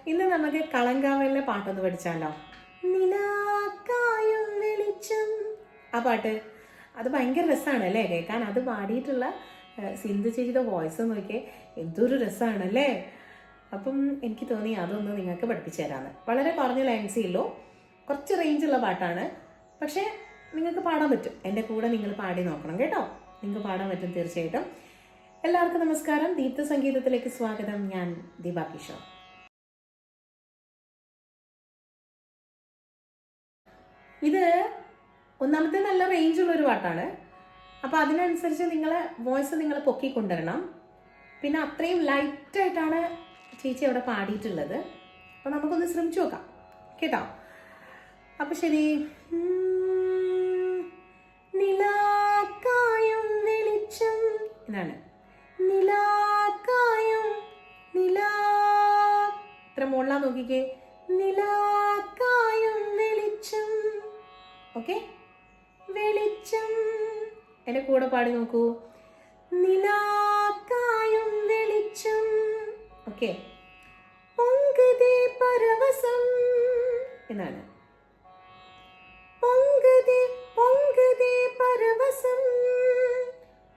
ഇന്ന് നമുക്ക് കളങ്കാവലിലെ പാട്ടൊന്ന് പഠിച്ചാലോ? നിലാക്കായും വെളിച്ചം, ആ പാട്ട് അത് ഭയങ്കര രസമാണ് അല്ലേ കേൾക്കാൻ. അത് പാടിയിട്ടുള്ള സിന്ധു ചേച്ചിയുടെ വോയിസ് നോക്കിയേ, എന്തൊരു രസമാണല്ലേ. അപ്പം എനിക്ക് തോന്നി അതൊന്ന് നിങ്ങൾക്ക് പഠിപ്പിച്ചു തരാമെന്ന്. വളരെ കുറഞ്ഞ ലൈൻസേ ഉള്ളൂ, കുറച്ച് റേഞ്ചുള്ള പാട്ടാണ്, പക്ഷേ നിങ്ങൾക്ക് പാടാൻ പറ്റും. എൻ്റെ കൂടെ നിങ്ങൾ പാടി നോക്കണം കേട്ടോ. നിങ്ങൾക്ക് പാടാൻ പറ്റും തീർച്ചയായിട്ടും. എല്ലാവർക്കും നമസ്കാരം, ദീപ്ത സംഗീതത്തിലേക്ക് സ്വാഗതം. ഞാൻ ദീപാ കിഷോർ. ഇത് ഒന്നാമത്തെ നല്ല റേഞ്ചുള്ളൊരു പാട്ടാണ്. അപ്പോൾ അതിനനുസരിച്ച് നിങ്ങളെ വോയിസ് നിങ്ങൾ പൊക്കിക്കൊണ്ടുവരണം. പിന്നെ അത്രയും ലൈറ്റായിട്ടാണ് ചേച്ചി അവിടെ പാടിയിട്ടുള്ളത്. അപ്പോൾ നമുക്കൊന്ന് ശ്രമിച്ചു നോക്കാം കേട്ടോ. അപ്പോൾ ശരി. നിലാക്കായും വെളിച്ചം എന്നാണ്. നിലാക്കായും ഇത്ര മുകളിലാ നോക്കിക്കേ. നിലാക്കായും വെളിച്ചം. ഓക്കെ, വെളിച്ചം. എൻ്റെ കൂടെ പാടി നോക്കൂ. നിലാക്കായും വെളിച്ചം. ഓക്കെ, പൊങ്കുതേ പരവസം എന്നാണ്. പൊങ്കുതേ പൊങ്കുതേ പരവസം.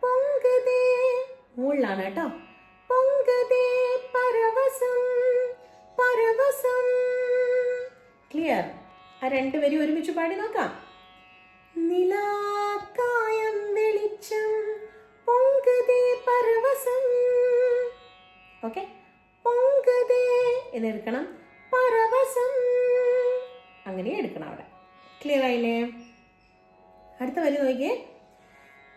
പൊങ്കുതേ മുകളിലാണ് കേട്ടോ. പൊങ്കുതേ പരവസം പരവസം. ക്ലിയർ? ആ രണ്ടുപേരും ഒരുമിച്ച് പാടി നോക്കാം. നിലാക്കായം വെളിച്ചം, പൊങ്കുതേ പരവസം. ഓക്കെ, പൊങ്കുതേ എന്നെടുക്കണം, പരവസം അങ്ങനെ എടുക്കണം അവിടെ. ക്ലിയർ ആയില്ലേ? അടുത്ത വരി നോക്കിയേ.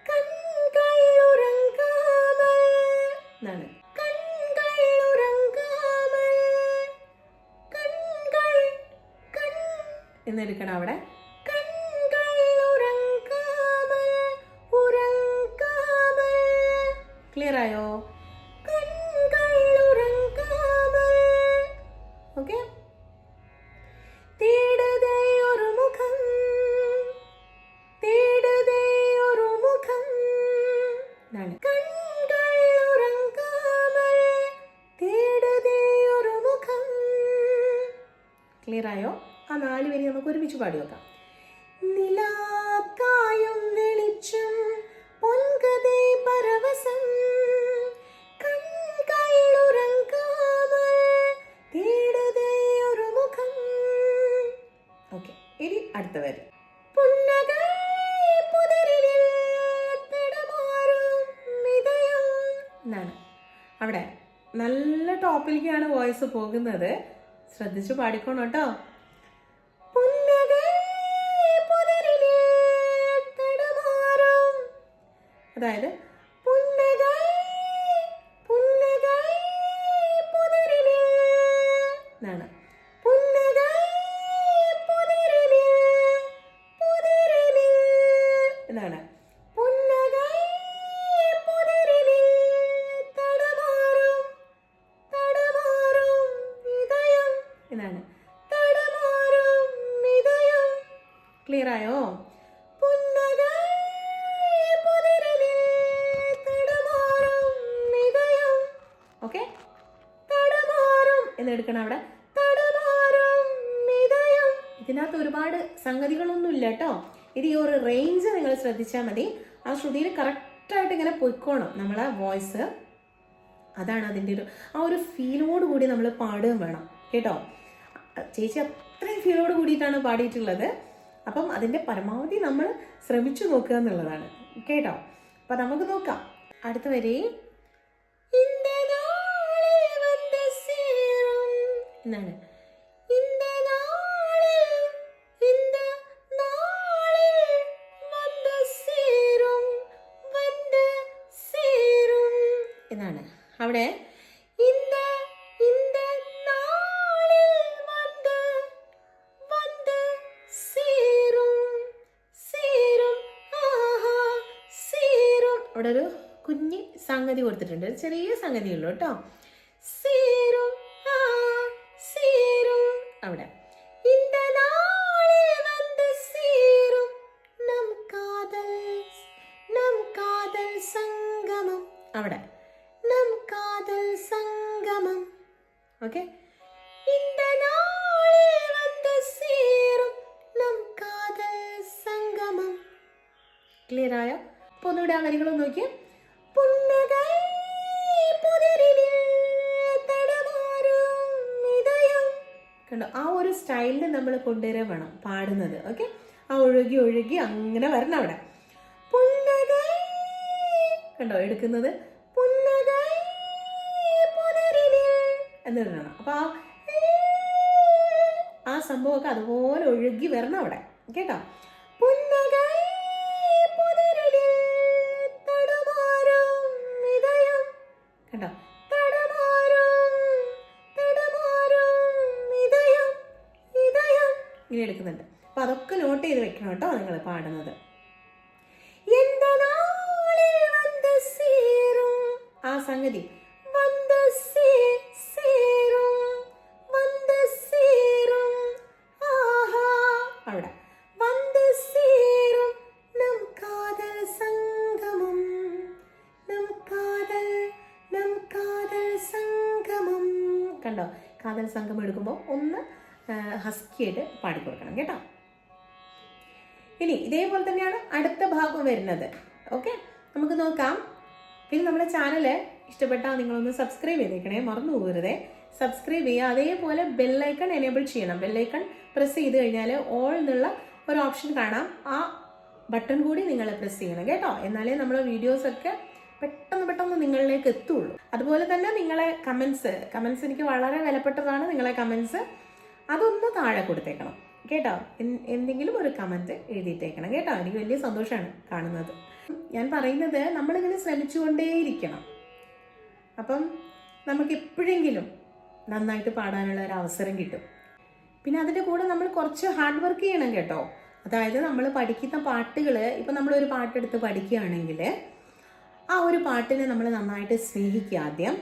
കൺകൾ ഉറങ്ങാമൽ എന്നാണ്. കൺകൾ ഉറങ്ങാമൽ. കൺകൾ എന്നെടുക്കണം അവിടെ. കൺകൾ ഉറങ്ങാമൽ ഉറങ്ങാമൽ. ക്ലിയർ ആയോ? കൺകൾ ഉറങ്ങാമൽ. ഓക്കെ, തേടതേ ഒരു മുഖം, തേടതേ ഒരു മുഖം എന്നാണ്. കൺകൾ ഉറങ്ങാമൽ തേടതേ ഒരു മുഖം. ക്ലിയർ ആയോ? ആ 4 വരി നമുക്ക് ഒരുമിച്ച് പാടി നോക്കാം. നിലാക്കായും വെളിച്ചം, പൊൻകതേ പരവസം. കൺകൾ ഉറങ്ങാമൽ തേടതേ ഒരു മുഖം. ഓക്കെ, ഇനി അടുത്ത വരി. പുന്നകൈ പുതരിലിൽ തടമാറും മിതയം എന്നാണ്. അവിടെ നല്ല ടോപ്പിലേക്കാണ് വോയിസ് പോകുന്നത്, ശ്രദ്ധിച്ചു പാടിക്കോണം കേട്ടോ. അതായത് പുന്നകൈ പുന്നകൈ പുതരിലിൽ എന്നാണ്. പുന്നകൈ പുതരിലിൽ പുതരിലിൽ എന്നാണ്. പുന്നകൈ പുതരിലിൽ തടമാറും തടമാറും ഇതയം എന്നാണ്. തടമാറും ഇതയം. ക്ലിയർ ആയോ? ഓക്കെ, തടമാറും എന്നെടുക്കണം അവിടെ. തടമാറും മിതയം. ഇതിനകത്ത് ഒരുപാട് സംഗതികളൊന്നും ഇല്ല കേട്ടോ. ഇത് ഈ ഒരു റേഞ്ച് നിങ്ങൾ ശ്രദ്ധിച്ചാൽ മതി. ആ ശ്രുതിയിൽ കറക്റ്റായിട്ട് ഇങ്ങനെ പൊയ്ക്കോണം നമ്മളെ വോയിസ്. അതാണ് അതിൻ്റെ ആ ഒരു ഫീലോട് കൂടി നമ്മൾ പാടുകയും വേണം കേട്ടോ. ചേച്ചി അത്രയും ഫീലോട് കൂടിയിട്ടാണ് പാടിയിട്ടുള്ളത്. അപ്പം അതിൻ്റെ പരമാവധി നമ്മൾ ശ്രമിച്ചു നോക്കുക എന്നുള്ളതാണ് കേട്ടോ. അപ്പം നമുക്ക് നോക്കാം. അടുത്ത വരെ എന്നാണ്. എന്നാണ് അവിടെ. അവിടെ ഒരു കുഞ്ഞ് സംഗതി കൊടുത്തിട്ടുണ്ട്, ഒരു ചെറിയ സംഗതി ഉള്ളൂ കേട്ടോ. സീറും സീറും അവിടെ. അവിടെ നം കാതൽ സംഗമം. ഓക്കെ, ക്ലിയർ ആയോ? അപ്പോൾ ഒന്നുകൂടെ ആ വരികളൊന്ന് നോക്കിയേ. പുന്നകൈ പുതരിലിൽ തടമാറും ഇതയം. കണ്ടോ, ആ ഒരു സ്റ്റൈലിൽ നമ്മൾ കൊണ്ടുവരാൻ വേണം പാടുന്നത്. ഓക്കെ, ആ ഒഴുകി ഒഴുകി അങ്ങനെ വരണം അവിടെ. പുന്നകൈ, കണ്ടോ എടുക്കുന്നത്, പുന്നകൈ പുതരിലിൽ എന്ന് പറയണം. അപ്പൊ ആ സംഭവമൊക്കെ അതുപോലെ ഒഴുകി വരണം അവിടെ കേട്ടോ. പുന്നകൈ പുതരിലിൽ തടമാറും ഇതയം. കണ്ടോ, ഇങ്ങനെ എടുക്കുന്നുണ്ട്. അപ്പൊ അതൊക്കെ നോട്ട് ചെയ്ത് വെക്കണം കേട്ടോ നിങ്ങൾ പാടുന്നത്. ആ സംഗതി അവിടെ കണ്ടോ, കാതൽ സംഗമം എടുക്കുമ്പോൾ ഒന്ന് ഹസ്കിയായിട്ട് പാടിക്കൊടുക്കണം കേട്ടോ. ഇനി ഇതേപോലെ തന്നെയാണ് അടുത്ത ഭാഗം വരുന്നത്. ഓക്കെ, നമുക്ക് നോക്കാം. പിന്നെ നമ്മുടെ ചാനൽ ഇഷ്ടപ്പെട്ടാൽ നിങ്ങളൊന്ന് സബ്സ്ക്രൈബ് ചെയ്തേക്കണേ, മറന്നു പോകരുതേ. സബ്സ്ക്രൈബ് ചെയ്യുക, അതേപോലെ ബെല്ലൈക്കൺ എനേബിൾ ചെയ്യണം. ബെല്ലൈക്കൺ പ്രസ് ചെയ്ത് കഴിഞ്ഞാൽ ഓൾ എന്നുള്ള ഒരു ഓപ്ഷൻ കാണാം, ആ ബട്ടൺ കൂടി നിങ്ങൾ പ്രസ് ചെയ്യണം കേട്ടോ. എന്നാലേ നമ്മുടെ വീഡിയോസൊക്കെ പെട്ടെന്ന് നിങ്ങളിലേക്ക് എത്തുള്ളൂ. അതുപോലെ തന്നെ നിങ്ങളെ കമൻസ് എനിക്ക് വളരെ വിലപ്പെട്ടതാണ്. നിങ്ങളെ കമൻസ് അതൊന്ന് താഴെ കൊടുത്തേക്കണം കേട്ടോ. എന്തെങ്കിലും ഒരു കമൻറ്റ് എഴുതിയിട്ടേക്കണം കേട്ടോ. എനിക്ക് വലിയ സന്തോഷമാണ് കാണുന്നത്. ഞാൻ പറയുന്നത് നമ്മളിങ്ങനെ ശ്രമിച്ചുകൊണ്ടേയിരിക്കണം. അപ്പം നമുക്ക് എപ്പോഴെങ്കിലും നന്നായിട്ട് പാടാനുള്ള ഒരു അവസരം കിട്ടും. പിന്നെ അതിൻ്റെ കൂടെ നമ്മൾ കുറച്ച് ഹാർഡ് വർക്ക് ചെയ്യണം കേട്ടോ. അതായത് നമ്മൾ പഠിക്കുന്ന പാട്ടുകൾ, ഇപ്പം നമ്മളൊരു പാട്ടെടുത്ത് പഠിക്കുകയാണെങ്കിൽ ആ ഒരു പാട്ടിനെ നമ്മൾ നന്നായിട്ട് സ്നേഹിക്കുക ആദ്യം.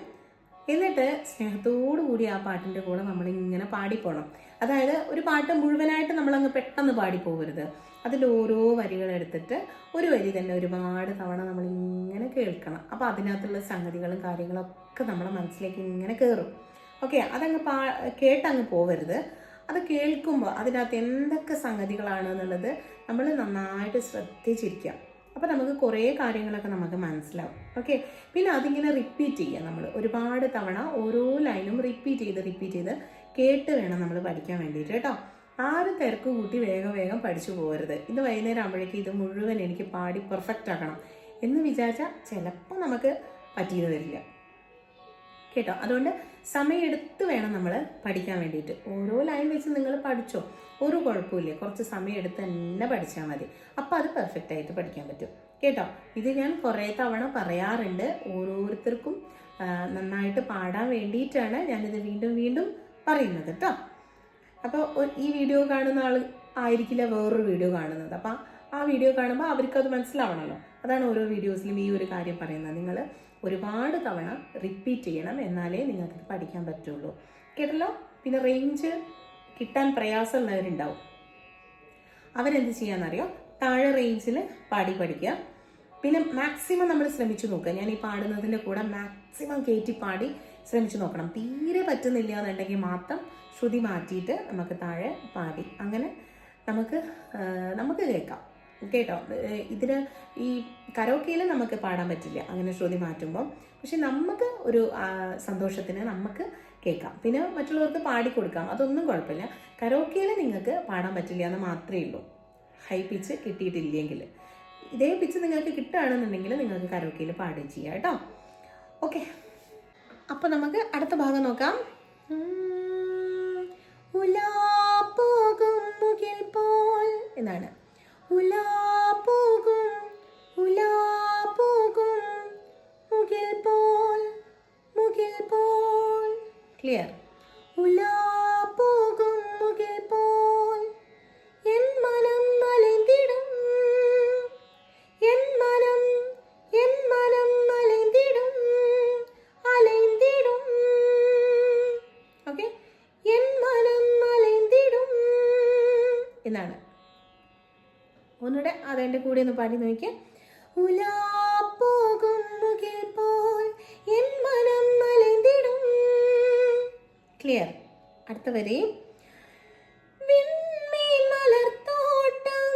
എന്നിട്ട് സ്നേഹത്തോടു കൂടി ആ പാട്ടിൻ്റെ കൂടെ നമ്മളിങ്ങനെ പാടിപ്പോണം. അതായത് ഒരു പാട്ട് മുഴുവനായിട്ട് നമ്മളങ്ങ് പെട്ടെന്ന് പാടിപ്പോകരുത്. അതിൽ ഓരോ വരികളെടുത്തിട്ട് ഒരു വരി തന്നെ ഒരുപാട് തവണ നമ്മളിങ്ങനെ കേൾക്കണം. അപ്പോൾ അതിനകത്തുള്ള സംഗതികളും കാര്യങ്ങളൊക്കെ നമ്മുടെ മനസ്സിലേക്ക് ഇങ്ങനെ കയറും. ഓക്കെ, അതങ്ങ് കേട്ടങ്ങ് പോകരുത്. അത് കേൾക്കുമ്പോൾ അതിനകത്ത് എന്തൊക്കെ സംഗതികളാണ് എന്നുള്ളത് നമ്മൾ നന്നായിട്ട് ശ്രദ്ധിച്ചിരിക്കാം. അപ്പോൾ നമുക്ക് കുറേ കാര്യങ്ങളൊക്കെ നമുക്ക് മനസ്സിലാവും. ഓക്കെ, പിന്നെ അതിങ്ങനെ റിപ്പീറ്റ് ചെയ്യുക. നമ്മൾ ഒരുപാട് തവണ ഓരോ ലൈനും റിപ്പീറ്റ് ചെയ്ത് കേട്ട് വേണം നമ്മൾ പഠിക്കാൻ വേണ്ടിയിട്ട് കേട്ടോ. ആരും തിരക്ക് കൂട്ടി വേഗം പഠിച്ചു പോകരുത്. ഇന്ന് വൈകുന്നേരം ആകുമ്പോഴേക്കും ഇത് മുഴുവൻ എനിക്ക് പാടി പെർഫെക്റ്റ് ആക്കണം എന്ന് വിചാരിച്ചാൽ ചിലപ്പോൾ നമുക്ക് പറ്റിയത് വരില്ല കേട്ടോ. അതുകൊണ്ട് സമയമെടുത്ത് വേണം നമ്മൾ പഠിക്കാൻ വേണ്ടിയിട്ട്. ഓരോ ലൈൻ വെച്ച് നിങ്ങൾ പഠിച്ചോ, ഒരു കുഴപ്പമില്ല. കുറച്ച് സമയമെടുത്ത് തന്നെ പഠിച്ചാൽ മതി. അപ്പോൾ അത് പെർഫെക്റ്റ് ആയിട്ട് പഠിക്കാൻ പറ്റും കേട്ടോ. ഇത് ഞാൻ കുറേ തവണ പറയാറുണ്ട്. ഓരോരുത്തർക്കും നന്നായിട്ട് പാടാൻ വേണ്ടിയിട്ടാണ് ഞാനിത് വീണ്ടും പറയുന്നത് കേട്ടോ. അപ്പോൾ ഈ വീഡിയോ കാണുന്ന ആൾ ആയിരിക്കില്ല വേറൊരു വീഡിയോ കാണുന്നത്. അപ്പം ആ വീഡിയോ കാണുമ്പോൾ അവർക്കത് മനസ്സിലാവണമല്ലോ. അതാണ് ഓരോ വീഡിയോസിലും ഈ ഒരു കാര്യം പറയുന്നത്. നിങ്ങൾ ഒരുപാട് തവണ റിപ്പീറ്റ് ചെയ്യണം, എന്നാലേ നിങ്ങൾക്കിത് പഠിക്കാൻ പറ്റുള്ളൂ കേട്ടല്ലോ. പിന്നെ റേഞ്ച് കിട്ടാൻ പ്രയാസമുള്ളവരുണ്ടാവും. അവരെന്ത് ചെയ്യാന്നറിയോ, താഴെ റേഞ്ചിൽ പാടി പഠിക്കുക. പിന്നെ മാക്സിമം നമ്മൾ ശ്രമിച്ചു നോക്കുക. ഞാൻ ഈ പാടുന്നതിൻ്റെ കൂടെ മാക്സിമം കയറ്റി പാടി ശ്രമിച്ചു നോക്കണം. തീരെ പറ്റുന്നില്ല എന്നുണ്ടെങ്കിൽ മാത്രം ശ്രുതി മാറ്റിയിട്ട് നമുക്ക് താഴെ പാടി അങ്ങനെ നമുക്ക് കേൾക്കാം കേട്ടോ. ഇതിന് ഈ കരോക്കയിൽ നമുക്ക് പാടാൻ പറ്റില്ല അങ്ങനെ ശ്രുതി മാറ്റുമ്പോൾ. പക്ഷെ നമുക്ക് ഒരു സന്തോഷത്തിന് നമുക്ക് കേൾക്കാം. പിന്നെ മറ്റുള്ളവർക്ക് പാടിക്കൊടുക്കാം, അതൊന്നും കുഴപ്പമില്ല. കരോക്കയിൽ നിങ്ങൾക്ക് പാടാൻ പറ്റില്ല എന്ന് മാത്രമേ ഉള്ളൂ, ഹൈ പിച്ച് കിട്ടിയിട്ടില്ലെങ്കിൽ. ഇതേ പിച്ച് നിങ്ങൾക്ക് കിട്ടുകയാണെന്നുണ്ടെങ്കിൽ നിങ്ങൾക്ക് കരോക്കയിൽ പാടുകയും ചെയ്യാം കേട്ടോ. ഓക്കെ, അപ്പോൾ നമുക്ക് അടുത്ത ഭാഗം നോക്കാം. ഉലാ പോകും മുകിൽ പോൽ എന്നാണ്. ഉലാ പോകും മുകിൽ പോൽ ക്ലിയർ. ഉലാ പോകും മുകിൽ പോൽ എൻ മനം അലൈന്തിടും, എൻ മനം അലൈന്തിടും. ഓക്കെ, എൻ മനം അലൈന്തിടും എന്നാണ്. ഒന്നുകൂടെ അതിൻ്റെ കൂടെ ഒന്ന് പാടി നോക്കിയാൽ ഉലാ പോകും മുകിൽ പോൽ എൻ മനം അലൈന്തിടും. ക്ലിയർ. അടുത്ത വരെ വിൺമീൻ മലർത്തോട്ടം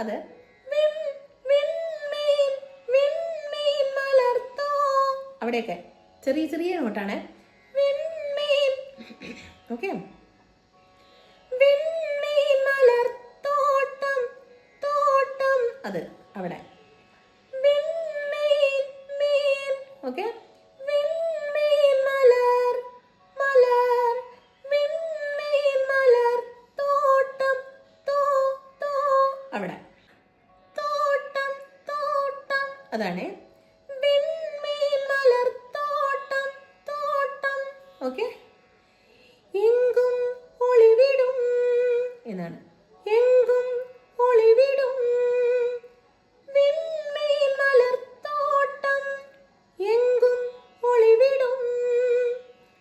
അത് വിൺമീൻ വിൺമീൻ മലർത്തോ. അവിടെയൊക്കെ ചെറിയ ചെറിയ നോട്ടാണ്. വിൺമീൻ. ഓക്കെ. വിൺമീൻ മലർത്തോട്ടം തോട്ടം അത് അവിടെ. വിൺമീൻ മീൻ. ഓക്കെ. വിൺമീൻ മലർ മലർ. വിൺമീൻ മലർ തോട്ടം തോ തോ അവിടെ. തോട്ടം തോട്ടം അതാണ്. വിൺമീൻ മലർ തോട്ടം തോട്ടം. ഓക്കെ. എങ്കും ഒളിവിടും എന്നാണ്. എങ്കും ഒളിവിടും വിൺമീൻ മലർത്തോട്ടം എങ്കും ഒളിവിടും.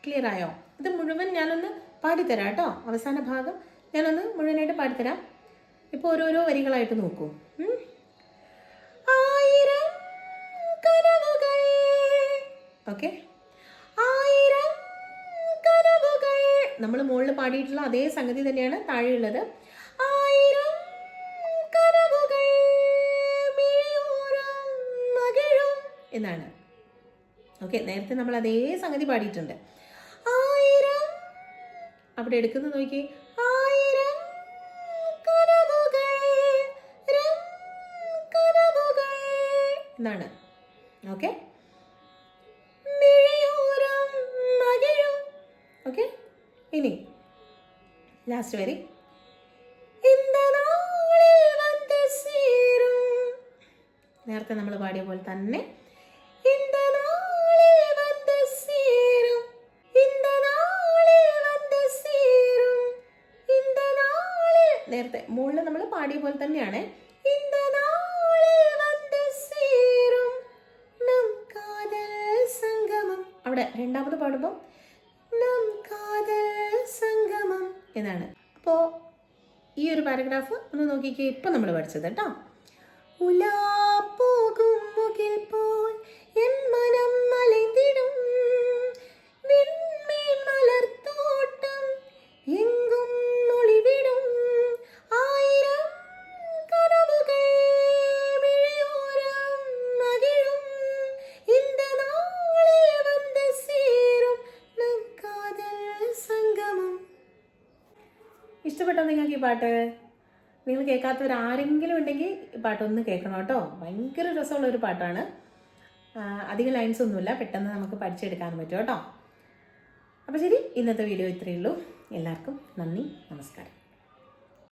ക്ലിയർ ആയോ? ഇത് മുഴുവൻ ഞാനൊന്ന് പാടിത്തരാം കേട്ടോ. അവസാന ഭാഗം ഞാനൊന്ന് മുഴുവനായിട്ട് പാടിത്തരാം. ഇപ്പോൾ ഓരോരോ വരികളായിട്ട് നോക്കൂ. ആയിരം കനവുകൾ. ഓക്കെ. ആയിരം കനവുകൾ. നമ്മൾ മുകളിൽ പാടിയിട്ടുള്ള അതേ സംഗതി തന്നെയാണ് താഴെയുള്ളത്. ആയിരം കനവുകൾ മിഴിയോരം മകിഴും എന്നാണ്. ഓക്കെ. നേരത്തെ നമ്മൾ അതേ സംഗതി പാടിയിട്ടുണ്ട്. ആയിരം അവിടെ എടുക്കുന്നത് നോക്കി. ആയിരം കനവുകൾ കനവുകൾ എന്നാണ്. ഓക്കെ. മിഴിയോരം മകിഴും. ഓക്കെ. ഇനി ലാസ്റ്റ് വരി. നേരത്തെ നമ്മൾ പാടിയ പോലെ തന്നെ. നേരത്തെ മുകളിൽ നമ്മൾ പാടിയ പോലെ തന്നെയാണ്. അവിടെ രണ്ടാമത് പാടുമ്പോൾ സംഗമം എന്നാണ്. അപ്പോൾ ഈ ഒരു പാരഗ്രാഫ് ഒന്ന് നോക്കിക്കേ. ഇപ്പം നമ്മൾ പഠിച്ചത് കേട്ടോ. ഉലാപ്പോകും മുകിൽ പോൽ എൻ മനം മലൈന്തിടും വിൺമീൻ മലർത്തോട്ടം എങ്കും ഒളിവിടും ആയിരം കനവുകൾ മിഴിയോരം മകിഴും இந்த நாளில் வந்து சேரும் நம் காதல் സംഗമം. ഇഷ്ടപ്പെട്ടോ നിങ്ങൾക്ക് ഈ പാട്ട്? നിങ്ങൾ കേൾക്കാത്തവരാരെങ്കിലും ഉണ്ടെങ്കിൽ ഈ പാട്ടൊന്ന് കേൾക്കണം കേട്ടോ. ഭയങ്കര രസമുള്ള ഒരു പാട്ടാണ്. അധികം ലൈൻസ് ഒന്നുമില്ല, പെട്ടെന്ന് നമുക്ക് പഠിച്ചെടുക്കാൻ പറ്റും കേട്ടോ. അപ്പോൾ ശരി, ഇന്നത്തെ വീഡിയോ ഇത്രയേ ഉള്ളൂ. എല്ലാവർക്കും നന്ദി, നമസ്കാരം.